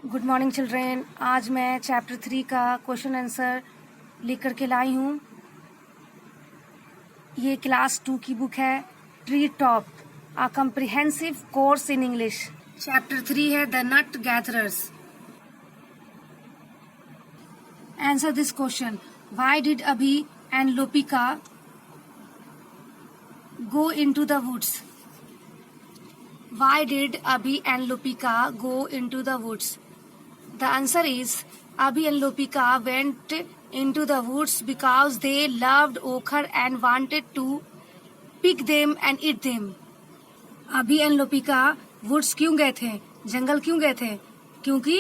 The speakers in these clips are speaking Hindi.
Good morning children. आज मैं चैप्टर 3 का क्वेश्चन आंसर लिख करके लाई हूँ। ये क्लास 2 की बुक है, tree top a comprehensive course in English. Chapter 3 है the nut gatherers. Answer this question, why did Abhi and Lopika go into the woods? Why did Abhi and Lopika go into the woods? The answer is Abhi and Lopika went into the woods because they loved ochre and wanted to pick them and eat them. Abhi and Lopika woods क्यों गए थे, जंगल क्यों गए थे? क्योंकि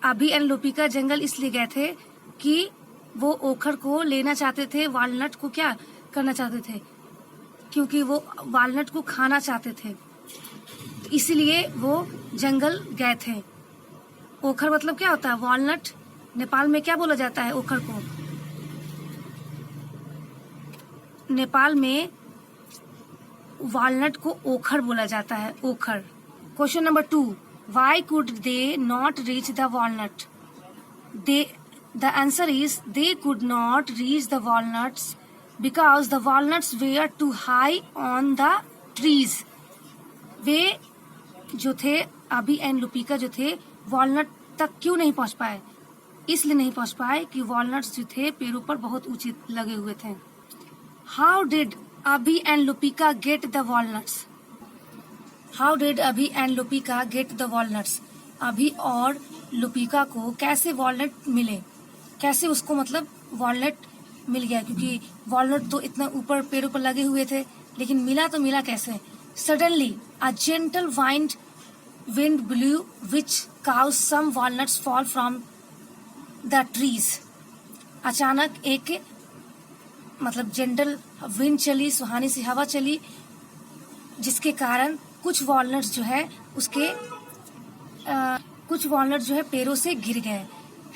Abhi and Lopika जंगल इसलिए गए थे कि वो ओखर को लेना चाहते थे, वालनट को क्या करना चाहते थे, क्योंकि वो वालनट को खाना चाहते थे, तो इसीलिए वो जंगल गए थे। ओखर मतलब क्या होता है? वालनट। नेपाल में क्या बोला जाता है ओखर को? नेपाल में वालनट को ओखर बोला जाता है, ओखर। Question number 2, why could they not reach the walnut? The answer is they could not reach the walnuts because the walnuts were too high on the trees. वे जो थे, अभी एंड लुपिका जो थे, वॉलनट तक क्यों नहीं पहुंच पाए? इसलिए नहीं पहुंच पाए कि वॉलनट्स जो थे पेड़ों पर बहुत ऊंचे लगे हुए थे। How did Abhi and Lupika get the walnuts? How did Abhi and Lupika get the walnuts? Abhi और लुपिका को कैसे वॉलनट मिले? कैसे उसको मतलब वॉलनट मिल गया? क्योंकि वॉलनट तो इतना ऊपर पेड़ों पर लगे हुए थे, लेकिन मिला तो मिला कैसे? Suddenly a gentle wind blew which caused some walnuts fall from the trees. अचानक एक मतलब जेंटल विंड चली, सुहानी सी हवा चली, जिसके कारण कुछ वॉलनट्स जो है कुछ वॉलनट जो है पेड़ों से गिर गए,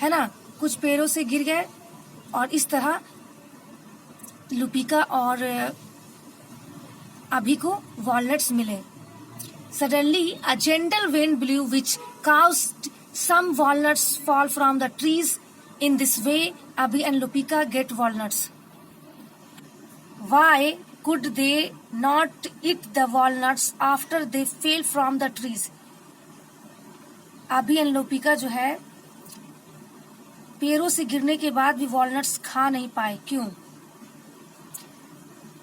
है ना? कुछ पेड़ों से गिर गए और इस तरह लुपिका और अभी को वॉलनट्स मिले। Suddenly a gentle wind blew which caused some walnuts fall from the trees. In this way, Abhi and Lupika get walnuts. Why could they not eat the walnuts after they fell from the trees? अभी एंड लोपिका जो है पेड़ों से गिरने के बाद भी वॉलनट्स खा नहीं पाए, क्यों?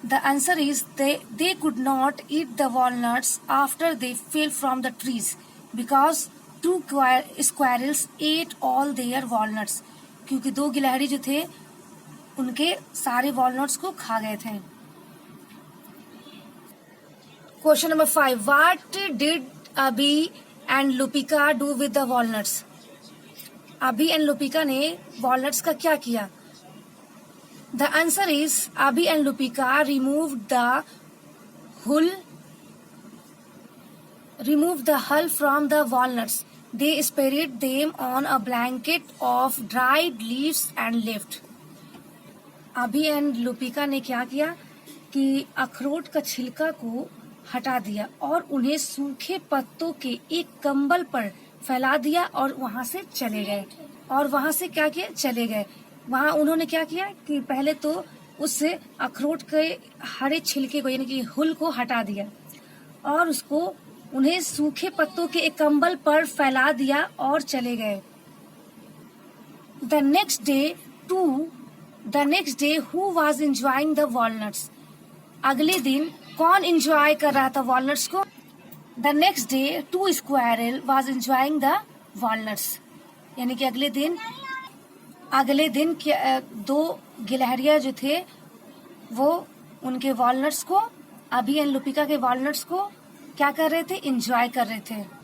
The answer is they could not eat the walnuts after they fell from the trees because two squirrels ate all their walnuts. क्योंकि दो गिलहरी जो थे उनके सारे वॉलनट्स को खा गए थे। Question number 5, what did Abhi and Lupika do with the walnuts? Abhi and Lupika ने वॉलनट्स का क्या किया? The answer is Abhi and Lupika remove the hull from the walnuts. They spread them on a blanket of dried leaves and left. Abhi and Lupika ने क्या किया कि अखरोट का छिलका को हटा दिया और उन्हें सूखे पत्तों के एक कंबल पर फैला दिया और वहां से चले गए। और वहां से क्या किया? चले गए। वहां उन्होंने क्या किया कि पहले तो उस अखरोट के हरे छिलके को यानी कि हुल को हटा दिया और उसको उन्हें सूखे पत्तों के एक कंबल पर फैला दिया और चले गए। The next day who was enjoying the walnuts? अगले दिन कौन एंजॉय कर रहा था वॉलनट्स को? The next day 2 squirrel was enjoying the walnuts, यानी कि अगले दिन दो गिलहरियां जो थे वो उनके वॉलनट्स को, अभी एंड लुपिका के वॉलनट्स को क्या कर रहे थे? एंजॉय कर रहे थे।